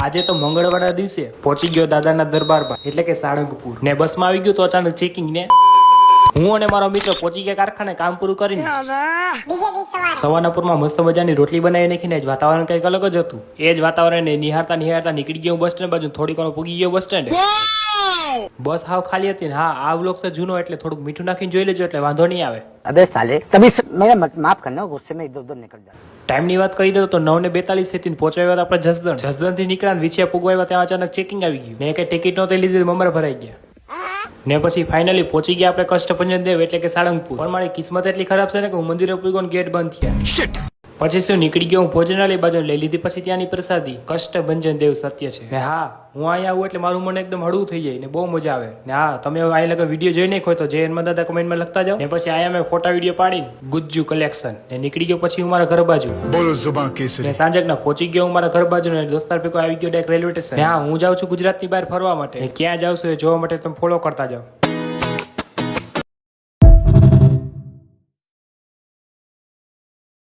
આજે તો મંગળવારના દિવસે પહોંચી ગયો દાદાના દરબારમાં એટલે કે સાળંગપુર ને બસમાં આવી ગયો તો અચાનક ચેકિંગ ને હું અને મારો મિત્ર પહોંચી ગયા કારખાને કામ પૂરું કરીને સવારના પૂરમાં મસ્ત મજાની રોટલી બનાવી નાખીને જ વાતાવરણ કંઈક અલગ જ હતું. એ જ વાતાવરણને નિહાળતા નીકળી ગયો બસ સ્ટેન્ડ બાજુ. થોડી ઘણો પૂગી ગયો બસ સ્ટેન્ડ. બસ હાવ ખાલી હતી ને હા આ વ્લોગ છે જૂનો એટલે થોડુંક મીઠું નાખીને જોઈ લેજો એટલે વાંધો નહીં આવે. अबे साले तभी मेरा माफ करना गुस्से में इधर उधर निकल जाता. ટાઈમની વાત કરી દો તો 9:42 થી પહોંચાવ્યા હતા આપણે જસદણ થી નીકળ્યા વિછિયા પૂગવાયા ત્યાં અચાનક ચેકિંગ આવી ગયું ને કઈ ટિકિટ નહોતી લીધી મમરા ભરાઈ ગયા ને પછી ફાઇનલી પહોંચી ગયા આપણે કષ્ટભંજન દેવ એટલે કે સાળંગપુર. પણ મારી કિસ્મત એટલી ખરાબ છે ને કે હું મંદિરે પૂગ્યો ને ગેટ બંધ થયા. પછી શું નીકળી ગયો હું ભોજનાલય બાજુ લઈ લીધી પછી ત્યાંની પ્રસાદી કષ્ટભંજન દેવ સત્ય છે ને હા હું અહીંયા આવું એટલે મારું મન એકદમ હળવું થઈ જાય ને બહુ મજા આવે ને હા તમે અહીંયા લગન વિડીયો જોઈ નાખો તો જય હનુમાન દાદા કમેન્ટમાં લખતા જાઓ ને પછી અહીંયા મેં ફોટા વિડીયો પાડીને ગુજ્જુ કલેક્શન ને નીકળી ગયો પછી હું મારા ઘર બાજુ બોલો જુબાન કેસરી ને સાંજકના પહોંચી ગયો હું મારા ઘર બાજુ ને દોસ્તાર ભેગો આવી ગયો ડાયરેક્ટ રેલવે સ્ટેશન. હા હું જાઉં છું ગુજરાતની બહાર ફરવા માટે ક્યાં જાઉં છું એ જોવા માટે તમે ફોલો કરતા જાઓ.